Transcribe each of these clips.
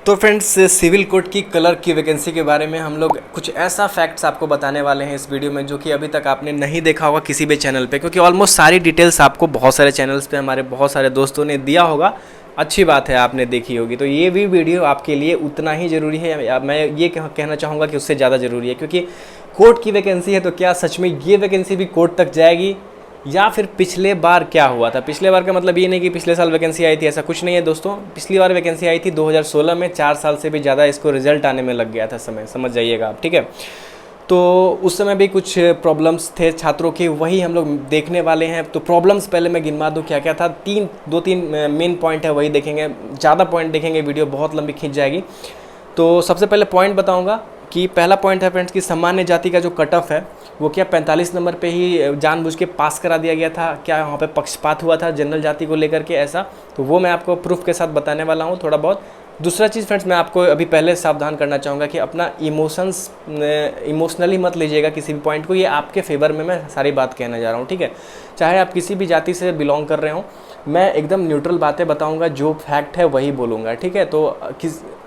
तो friends, civil code की colour की वैकेंसी के बारे में हम लोग कुछ ऐसा फैक्ट्स आपको बताने वाले हैं इस वीडियो में जो कि अभी तक आपने नहीं देखा होगा किसी भी चैनल पे, क्योंकि ऑलमोस्ट सारी डिटेल्स आपको बहुत सारे चैनल्स पे हमारे बहुत सारे दोस्तों ने दिया होगा। अच्छी बात है, आपने देखी होगी, तो ये भी वीडियो आपके लिए उतना ही ज़रूरी है। मैं ये कहना चाहूँगा कि उससे ज़्यादा ज़रूरी है, क्योंकि कोर्ट की वैकेंसी है तो क्या सच में ये वैकेंसी भी कोर्ट तक जाएगी, या फिर पिछले बार क्या हुआ था। पिछले बार का मतलब ये नहीं कि पिछले साल वैकेंसी आई थी, ऐसा कुछ नहीं है दोस्तों। पिछली बार वैकेंसी आई थी 2016 में, 4 साल से भी ज़्यादा इसको रिजल्ट आने में लग गया था समय, समझ जाइएगा आप, ठीक है। तो उस समय भी कुछ प्रॉब्लम्स थे छात्रों के, वही हम लोग देखने वाले हैं। तो प्रॉब्लम्स पहले मैं गिनवा दूँ क्या क्या था। दो तीन मेन पॉइंट है, वही देखेंगे। ज़्यादा पॉइंट देखेंगे वीडियो बहुत लंबी खींच जाएगी। तो सबसे पहले पॉइंट बताऊंगा कि पहला पॉइंट है फ्रेंड्स कि सामान्य जाति का जो कट ऑफ है वो क्या 45 नंबर पे ही जानबूझ के पास करा दिया गया था, क्या वहाँ पे पक्षपात हुआ था जनरल जाति को लेकर के, ऐसा। तो वो मैं आपको प्रूफ के साथ बताने वाला हूँ थोड़ा बहुत। दूसरा चीज़ फ्रेंड्स, मैं आपको अभी पहले सावधान करना चाहूँगा कि अपना इमोशनली मत लीजिएगा किसी भी पॉइंट को। ये आपके फेवर में मैं सारी बात कहने जा रहा हूँ, ठीक है। चाहे आप किसी भी जाति से बिलोंग कर रहे हो, मैं एकदम न्यूट्रल बातें बताऊंगा, जो फैक्ट है वही बोलूँगा, ठीक है। तो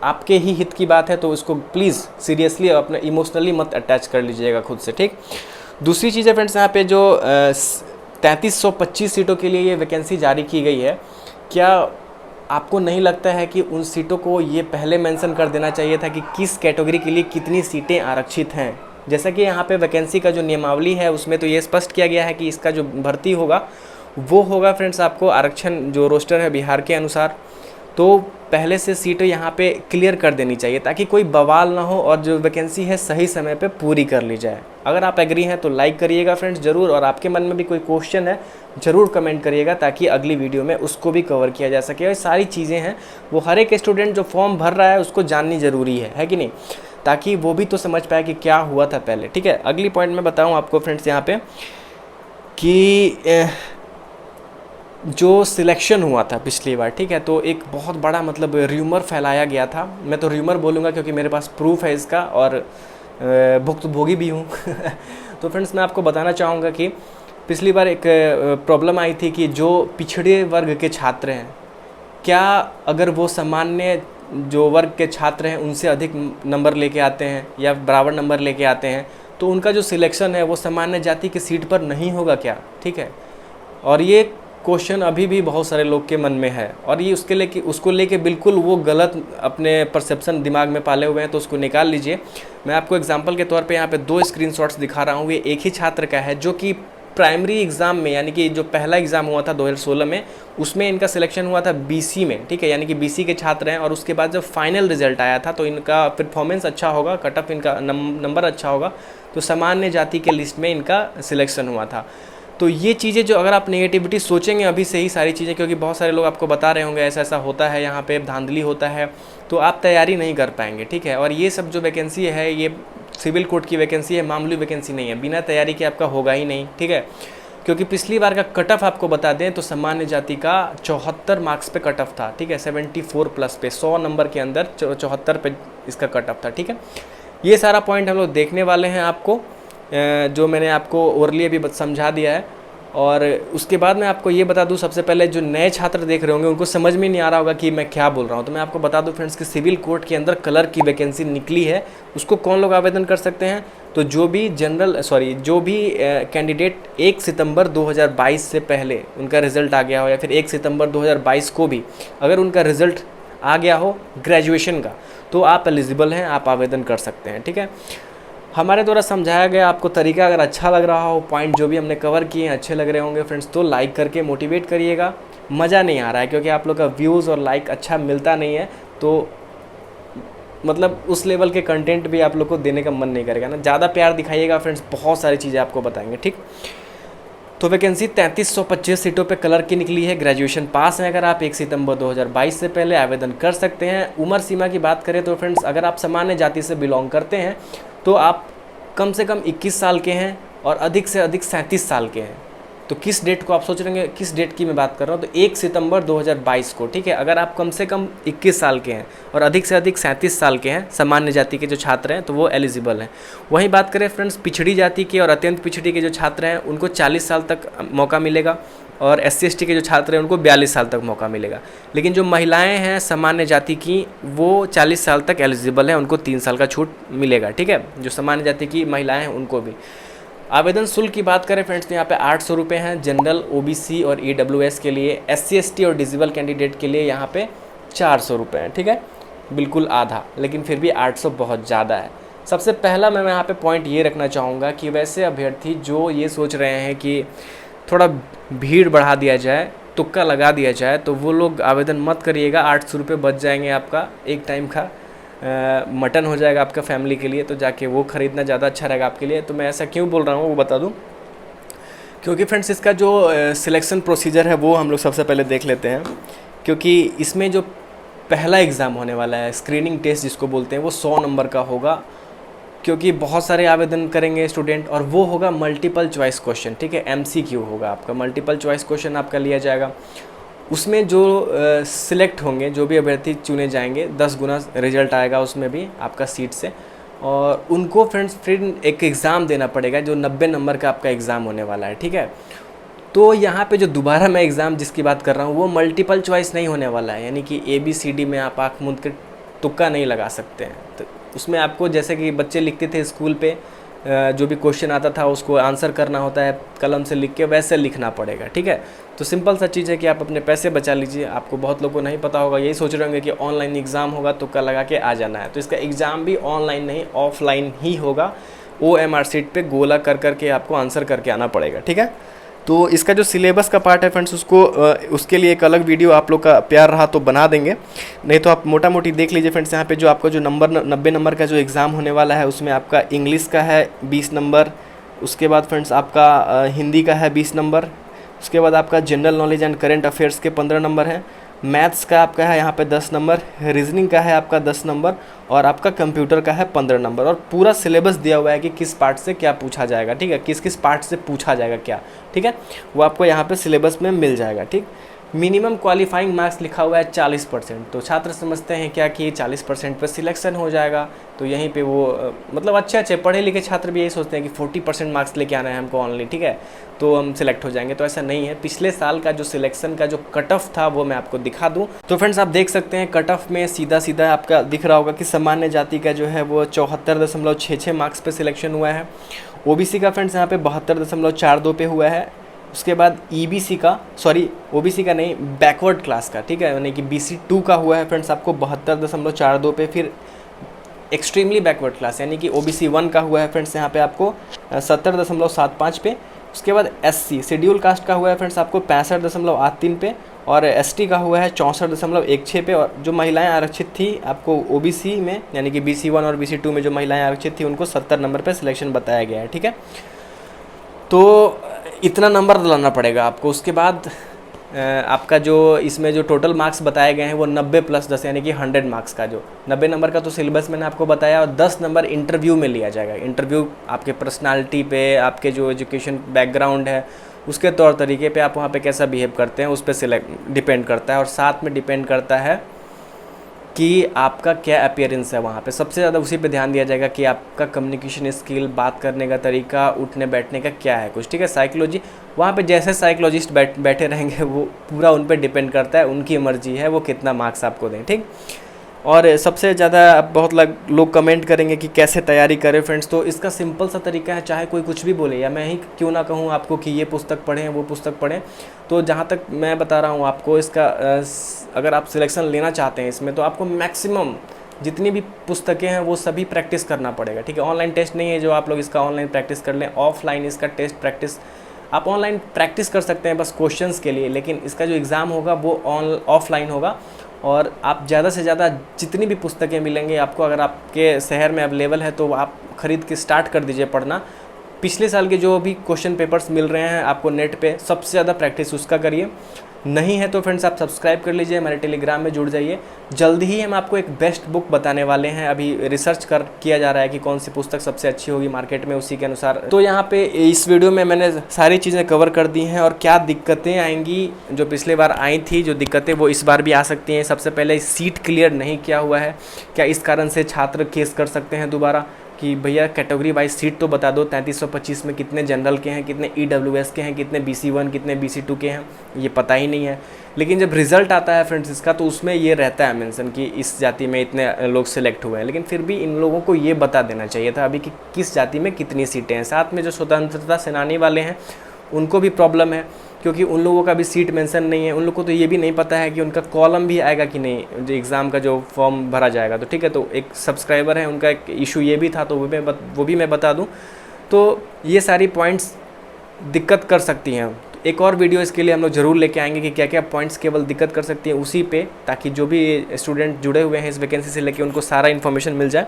आपके ही हित की बात है तो उसको प्लीज़ सीरियसली अपने इमोशनली मत अटैच कर लीजिएगा खुद से, ठीक। दूसरी चीज़ है फ्रेंड्स, यहाँ पे जो 3325 सीटों के लिए ये वैकेंसी जारी की गई है, क्या आपको नहीं लगता है कि उन सीटों को ये पहले मेंशन कर देना चाहिए था कि किस कैटेगरी के लिए कितनी सीटें आरक्षित हैं। जैसा कि यहाँ पे वैकेंसी का जो नियमावली है उसमें तो ये स्पष्ट किया गया है कि इसका जो भर्ती होगा वो होगा फ्रेंड्स आपको आरक्षण जो रोस्टर है बिहार के अनुसार। तो पहले से सीटें यहाँ पे क्लियर कर देनी चाहिए ताकि कोई बवाल ना हो और जो वैकेंसी है सही समय पे पूरी कर ली जाए। अगर आप एग्री हैं तो लाइक करिएगा फ्रेंड्स ज़रूर, और आपके मन में भी कोई क्वेश्चन है ज़रूर कमेंट करिएगा ताकि अगली वीडियो में उसको भी कवर किया जा सके। और सारी चीज़ें हैं वो हर एक स्टूडेंट जो फॉर्म भर रहा है उसको जाननी ज़रूरी है कि नहीं, ताकि वो भी तो समझ पाए कि क्या हुआ था पहले, ठीक है। अगली पॉइंट मैं बताऊँ आपको फ्रेंड्स यहाँ पे कि जो सिलेक्शन हुआ था पिछली बार, ठीक है, तो एक बहुत बड़ा मतलब र्यूमर फैलाया गया था। मैं तो र्यूमर बोलूँगा क्योंकि मेरे पास प्रूफ है इसका और भुक्तभोगी भी हूँ। तो फ्रेंड्स, मैं आपको बताना चाहूँगा कि पिछली बार एक प्रॉब्लम आई थी कि जो पिछड़े वर्ग के छात्र हैं, क्या अगर वो सामान्य जो वर्ग के छात्र हैं उनसे अधिक नंबर लेके आते हैं या बराबर नंबर लेके आते हैं तो उनका जो सिलेक्शन है वो सामान्य जाति की सीट पर नहीं होगा क्या, ठीक है। और ये क्वेश्चन अभी भी बहुत सारे लोग के मन में है और ये उसको लेके बिल्कुल वो गलत अपने परसेप्शन दिमाग में पाले हुए हैं, तो उसको निकाल लीजिए। मैं आपको एग्जांपल के तौर पे यहाँ पे 2 स्क्रीनशॉट्स दिखा रहा हूँ। ये एक ही छात्र का है जो कि प्राइमरी एग्ज़ाम में, यानी कि जो पहला एग्ज़ाम हुआ था 2016 में, उसमें इनका सिलेक्शन हुआ था बीसी में, ठीक है, यानी कि बीसी के छात्र हैं। और उसके बाद जब फाइनल रिजल्ट आया था तो इनका परफॉर्मेंस अच्छा होगा, कट ऑफ इनका नंबर अच्छा होगा, तो सामान्य जाति के लिस्ट में इनका सिलेक्शन हुआ था। तो ये चीज़ें जो अगर आप नेगेटिविटी सोचेंगे अभी से ही सारी चीज़ें, क्योंकि बहुत सारे लोग आपको बता रहे होंगे ऐसा ऐसा होता है, यहाँ पे धांधली होता है, तो आप तैयारी नहीं कर पाएंगे, ठीक है। और ये सब जो वैकेंसी है ये सिविल कोड की वैकेंसी है, मामूली वैकेंसी नहीं है, बिना तैयारी के आपका होगा ही नहीं, ठीक है। क्योंकि पिछली बार का कट ऑफ आपको बता दें तो सामान्य जाति का 74 मार्क्स पे कट ऑफ था, ठीक है, 74 प्लस पे, 100 नंबर के अंदर 74 पे इसका कट ऑफ था, ठीक है। ये सारा पॉइंट हम लोग देखने वाले हैं आपको, जो मैंने आपको ओरली अभी समझा दिया है। और उसके बाद मैं आपको ये बता दूं, सबसे पहले जो नए छात्र देख रहे होंगे उनको समझ में नहीं आ रहा होगा कि मैं क्या बोल रहा हूँ, तो मैं आपको बता दूं फ्रेंड्स कि सिविल कोड के अंदर कलर की वैकेंसी निकली है। उसको कौन लोग आवेदन कर सकते हैं, तो जो भी कैंडिडेट 1 सितंबर 2022 से पहले उनका रिज़ल्ट आ गया हो, या फिर 1 सितंबर 2022 को भी अगर उनका रिज़ल्ट आ गया हो ग्रेजुएशन का, तो आप एलिजिबल हैं, आप आवेदन कर सकते हैं, ठीक है। हमारे द्वारा समझाया गया आपको तरीका अगर अच्छा लग रहा हो, पॉइंट जो भी हमने कवर किए हैं अच्छे लग रहे होंगे फ्रेंड्स, तो लाइक करके मोटिवेट करिएगा। मज़ा नहीं आ रहा है क्योंकि आप लोग का व्यूज़ और लाइक अच्छा मिलता नहीं है, तो मतलब उस लेवल के कंटेंट भी आप लोग को देने का मन नहीं करेगा ना। ज़्यादा प्यार दिखाइएगा फ्रेंड्स, बहुत सारी चीज़ें आपको बताएंगे, ठीक। तो वैकेंसी 3325 सीटों पे कलर की निकली है। ग्रेजुएशन पास है अगर आप 1 सितंबर 2022 से पहले आवेदन कर सकते हैं। उम्र सीमा की बात करें तो फ्रेंड्स, अगर आप सामान्य जाति से बिलोंग करते हैं तो आप कम से कम 21 साल के हैं और अधिक से अधिक 37 साल के हैं। तो किस डेट को आप सोच रहे हैं किस डेट की मैं बात कर रहा हूँ, तो 1 सितंबर 2022 को, ठीक है। अगर आप कम से कम 21 साल के हैं और अधिक से अधिक 37 साल के हैं, सामान्य जाति के जो छात्र हैं, तो वो एलिजिबल हैं। वहीं बात करें फ्रेंड्स पिछड़ी जाति के और अत्यंत पिछड़ी के जो छात्र हैं उनको 40 साल तक मौका मिलेगा। और SC/ST के जो छात्र हैं उनको 42 साल तक मौका मिलेगा। लेकिन जो महिलाएं हैं सामान्य जाति की, वो 40 साल तक एलिजिबल है, उनको 3 साल का छूट मिलेगा, ठीक है। जो सामान्य जाति की महिलाएं हैं उनको भी। आवेदन शुल्क की बात करें फ्रेंड्स, तो यहाँ पे 800 रुपये हैं जनरल, OBC और EWS के लिए। SC/ST और डिसेबल कैंडिडेट के लिए यहाँ पे 400 रुपये हैं, ठीक है, बिल्कुल आधा, लेकिन फिर भी 800 बहुत ज़्यादा है। सबसे पहला मैं यहाँ पे पॉइंट ये रखना चाहूँगा कि वैसे अभ्यर्थी जो ये सोच रहे हैं कि थोड़ा भीड़ बढ़ा दिया जाए, तुक्का लगा दिया जाए, तो वो लोग आवेदन मत करिएगा। 800 रुपये बच जाएंगे, आपका एक टाइम का मटन हो जाएगा आपका फैमिली के लिए, तो जाके वो ख़रीदना ज़्यादा अच्छा रहेगा आपके लिए। तो मैं ऐसा क्यों बोल रहा हूँ वो बता दूँ, क्योंकि फ्रेंड्स इसका जो सिलेक्शन प्रोसीजर है वो हम लोग सबसे पहले देख लेते हैं। क्योंकि इसमें जो पहला एग्ज़ाम होने वाला है, स्क्रीनिंग टेस्ट जिसको बोलते हैं, वो 100 नंबर का होगा, क्योंकि बहुत सारे आवेदन करेंगे स्टूडेंट, और वो होगा मल्टीपल चॉइस क्वेश्चन, ठीक है, MCQ होगा आपका, मल्टीपल चॉइस क्वेश्चन आपका लिया जाएगा। उसमें जो सिलेक्ट होंगे, जो भी अभ्यर्थी चुने जाएंगे, 10 गुना रिजल्ट आएगा उसमें भी आपका सीट से, और उनको फ्रेंड्स फिर एक एग्ज़ाम देना पड़ेगा जो 90 नंबर का आपका एग्ज़ाम होने वाला है, ठीक है। तो यहाँ पे जो दोबारा मैं एग्ज़ाम जिसकी बात कर रहा हूँ वो मल्टीपल चॉइस नहीं होने वाला है, यानी कि ABCD में आप आँख मूंद के तुक्का नहीं लगा सकते हैं। तो उसमें आपको जैसे कि बच्चे लिखते थे स्कूल पे, जो भी क्वेश्चन आता था उसको आंसर करना होता है कलम से लिख के, वैसे लिखना पड़ेगा, ठीक है। तो सिंपल सा चीज़ है कि आप अपने पैसे बचा लीजिए। आपको बहुत लोगों को नहीं पता होगा, यही सोच रहे होंगे कि ऑनलाइन एग्ज़ाम होगा तुक्का लगा के आ जाना है, तो इसका एग्ज़ाम भी ऑनलाइन नहीं ऑफलाइन ही होगा। OMR शीट पे गोला कर करके आपको आंसर करके आना पड़ेगा, ठीक है। तो इसका जो सिलेबस का पार्ट है फ्रेंड्स, उसके लिए एक अलग वीडियो आप लोग का प्यार रहा तो बना देंगे, नहीं तो आप मोटा मोटी देख लीजिए फ्रेंड्स। यहाँ पे जो आपका जो 90 नंबर का जो एग्ज़ाम होने वाला है उसमें आपका इंग्लिश का है 20 नंबर, उसके बाद फ्रेंड्स आपका हिंदी का है 20 नंबर, उसके बाद आपका general knowledge and current affairs के 15 नंबर हैं, मैथ्स का आपका है यहाँ पे 10 नंबर, रीजनिंग का है आपका 10 नंबर, और आपका कंप्यूटर का है 15 नंबर। और पूरा सिलेबस दिया हुआ है कि किस पार्ट से क्या पूछा जाएगा, ठीक है, किस किस पार्ट से पूछा जाएगा क्या, ठीक है, वो आपको यहाँ पे सिलेबस में मिल जाएगा, ठीक। मिनिमम क्वालिफाइंग मार्क्स लिखा हुआ है 40%, तो छात्र समझते हैं क्या कि 40% पर सिलेक्शन हो जाएगा, तो यहीं पे वो मतलब अच्छे पढ़े लिखे छात्र भी यही सोचते हैं कि 40% मार्क्स लेके आना है हमको ऑनली, ठीक है, तो हम सिलेक्ट हो जाएंगे। तो ऐसा नहीं है। पिछले साल का जो सिलेक्शन का जो कट ऑफ था वो मैं आपको दिखा दूं, तो फ्रेंड्स आप देख सकते हैं कट ऑफ में सीधा सीधा आपका दिख रहा होगा कि सामान्य जाति का जो है वो 74.66 मार्क्स पे सिलेक्शन हुआ है। OBC का फ्रेंड्स यहाँ पे 72.42 पे हुआ है। उसके बाद EBC का, सॉरी OBC का नहीं, बैकवर्ड क्लास का, ठीक है, यानी कि BC2 का हुआ है फ्रेंड्स आपको 72.42 पे। फिर एक्सट्रीमली बैकवर्ड क्लास यानी कि OBC1 का हुआ है फ्रेंड्स यहाँ पे आपको 70.75 पे। उसके बाद SC शेड्यूल कास्ट का हुआ है फ्रेंड्स आपको 65.83 पे, और ST का हुआ है 64.16 पे। और जो महिलाएं आरक्षित थी आपको OBC में यानी कि BC1 और BC2 में जो महिलाएं आरक्षित थी उनको 70 नंबर पे सिलेक्शन बताया गया है, ठीक है। तो इतना नंबर लाना पड़ेगा आपको। उसके बाद आपका जो इसमें जो टोटल मार्क्स बताए गए हैं वो 90+10 यानी कि 100 मार्क्स का, जो 90 नंबर का तो सिलेबस मैंने आपको बताया, और 10 नंबर इंटरव्यू में लिया जाएगा। इंटरव्यू आपके पर्सनालिटी पे, आपके जो एजुकेशन बैकग्राउंड है उसके तौर तरीके पे, आप वहाँ पे कैसा बिहेव करते हैं उस पर सिलेक्ट डिपेंड करता है, और साथ में डिपेंड करता है कि आपका क्या अपीयरेंस है वहाँ पे। सबसे ज़्यादा उसी पे ध्यान दिया जाएगा कि आपका कम्युनिकेशन स्किल, बात करने का तरीका, उठने बैठने का क्या है कुछ, ठीक है। साइकोलॉजी वहाँ पे जैसे साइकोलॉजिस्ट बैठे रहेंगे वो पूरा उन पे डिपेंड करता है, उनकी मर्जी है वो कितना मार्क्स आपको दें, ठीक। और सबसे ज़्यादा बहुत लोग कमेंट करेंगे कि कैसे तैयारी करें फ्रेंड्स, तो इसका सिंपल सा तरीका है, चाहे कोई कुछ भी बोले या मैं ही क्यों ना कहूँ आपको कि ये पुस्तक पढ़ें वो पुस्तक पढ़ें, तो जहाँ तक मैं बता रहा हूँ आपको इसका, अगर आप सिलेक्शन लेना चाहते हैं इसमें तो आपको मैक्सिमम जितनी भी पुस्तकें हैं वो सभी प्रैक्टिस करना पड़ेगा, ठीक है। ऑनलाइन टेस्ट नहीं है जो आप लोग इसका ऑनलाइन प्रैक्टिस कर लें, ऑफलाइन इसका टेस्ट प्रैक्टिस आप ऑनलाइन प्रैक्टिस कर सकते हैं बस क्वेश्चंस के लिए, लेकिन इसका जो एग्ज़ाम होगा वो ऑफलाइन होगा। और आप ज़्यादा से ज़्यादा जितनी भी पुस्तकें मिलेंगे आपको, अगर आपके शहर में अवेलेबल है तो आप ख़रीद के स्टार्ट कर दीजिए पढ़ना। पिछले साल के जो भी क्वेश्चन पेपर्स मिल रहे हैं आपको नेट पे, सबसे ज़्यादा प्रैक्टिस उसका करिए। नहीं है तो फ्रेंड्स आप सब्सक्राइब कर लीजिए, हमारे टेलीग्राम में जुड़ जाइए। जल्दी ही हम आपको एक बेस्ट बुक बताने वाले हैं, अभी रिसर्च किया जा रहा है कि कौन सी पुस्तक सबसे अच्छी होगी मार्केट में, उसी के अनुसार। तो यहाँ पे इस वीडियो में मैंने सारी चीज़ें कवर कर दी हैं, और क्या दिक्कतें आएंगी जो पिछले बार आई थी, जो दिक्कतें वो इस बार भी आ सकती हैं। सबसे पहले सीट क्लियर नहीं किया हुआ है, क्या इस कारण से छात्र केस कर सकते हैं दोबारा, कि भैया कैटेगरी वाइज सीट तो बता दो, 3325 में कितने जनरल के हैं, कितने EWS के हैं, कितने BC1, कितने BC2 के हैं, ये पता ही नहीं है। लेकिन जब रिज़ल्ट आता है फ्रेंड्स इसका, तो उसमें ये रहता है मेंशन कि इस जाति में इतने लोग सिलेक्ट हुए हैं। लेकिन फिर भी इन लोगों को ये बता देना चाहिए था अभी कि किस जाति में कितनी सीटें हैं। साथ में जो स्वतंत्रता सेनानी वाले हैं उनको भी प्रॉब्लम है, क्योंकि उन लोगों का भी सीट मेंशन नहीं है। उन लोगों को तो ये भी नहीं पता है कि उनका कॉलम भी आएगा कि नहीं, जो एग्ज़ाम का जो फॉर्म भरा जाएगा। तो ठीक है, तो एक सब्सक्राइबर है उनका एक इशू ये भी था, तो वो भी मैं बता दूं। तो ये सारी पॉइंट्स दिक्कत कर सकती हैं। तो एक और वीडियो इसके लिए हम लोग ज़रूर लेके आएंगे कि क्या क्या पॉइंट्स केवल दिक्कत कर सकती हैं उसी पे, ताकि जो भी स्टूडेंट जुड़े हुए हैं इस वैकेंसी से लेके उनको सारा इन्फॉर्मेशन मिल जाए।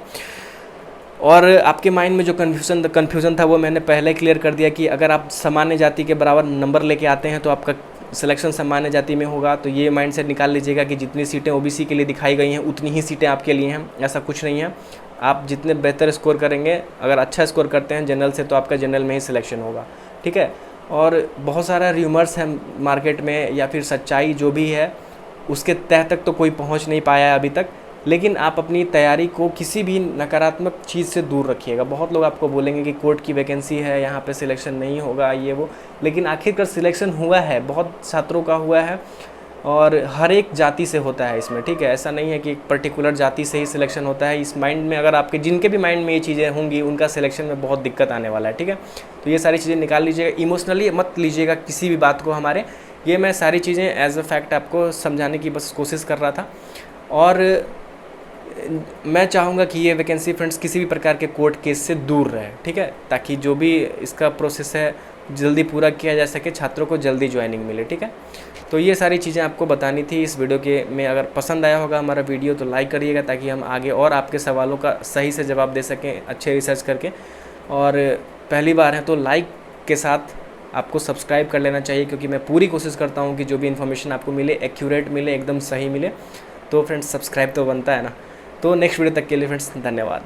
और आपके माइंड में जो कन्फ्यूज़न था वो मैंने पहले क्लियर कर दिया कि अगर आप सामान्य जाति के बराबर नंबर लेके आते हैं तो आपका सिलेक्शन सामान्य जाति में होगा। तो ये माइंड से निकाल लीजिएगा कि जितनी सीटें OBC के लिए दिखाई गई हैं उतनी ही सीटें आपके लिए हैं, ऐसा कुछ नहीं है। आप जितने बेहतर स्कोर करेंगे, अगर अच्छा स्कोर करते हैं जनरल से, तो आपका जनरल में ही सिलेक्शन होगा, ठीक है। और बहुत सारा र्यूमर्स है मार्केट में, या फिर सच्चाई जो भी है उसके तह तक तो कोई पहुँच नहीं पाया है अभी तक। लेकिन आप अपनी तैयारी को किसी भी नकारात्मक चीज़ से दूर रखिएगा। बहुत लोग आपको बोलेंगे कि कोर्ट की वैकेंसी है, यहाँ पे सिलेक्शन नहीं होगा, ये वो, लेकिन आखिरकार सिलेक्शन हुआ है, बहुत छात्रों का हुआ है, और हर एक जाति से होता है इसमें, ठीक है। ऐसा नहीं है कि एक पर्टिकुलर जाति से ही सिलेक्शन होता है। इस माइंड में अगर आपके जिनके भी माइंड में ये चीज़ें होंगी उनका सिलेक्शन में बहुत दिक्कत आने वाला है, ठीक है। तो ये सारी चीज़ें निकाल लीजिएगा, इमोशनली मत लीजिएगा किसी भी बात को हमारे। ये मैं सारी चीज़ें एज अ फैक्ट आपको समझाने की बस कोशिश कर रहा था। और मैं चाहूँगा कि ये वैकेंसी फ्रेंड्स किसी भी प्रकार के कोर्ट केस से दूर रहे, ठीक है, ताकि जो भी इसका प्रोसेस है जल्दी पूरा किया जा सके, छात्रों को जल्दी ज्वाइनिंग मिले, ठीक है। तो ये सारी चीज़ें आपको बतानी थी इस वीडियो के में। अगर पसंद आया होगा हमारा वीडियो तो लाइक करिएगा, ताकि हम आगे और आपके सवालों का सही से जवाब दे सकें अच्छे रिसर्च करके। और पहली बार है तो लाइक के साथ आपको सब्सक्राइब कर लेना चाहिए, क्योंकि मैं पूरी कोशिश करता हूँ कि जो भी इन्फॉर्मेशन आपको मिले एक्यूरेट मिले, एकदम सही मिले। तो फ्रेंड्स सब्सक्राइब तो बनता है ना। तो नेक्स्ट वीडियो तक के लिए फ्रेंड्स धन्यवाद।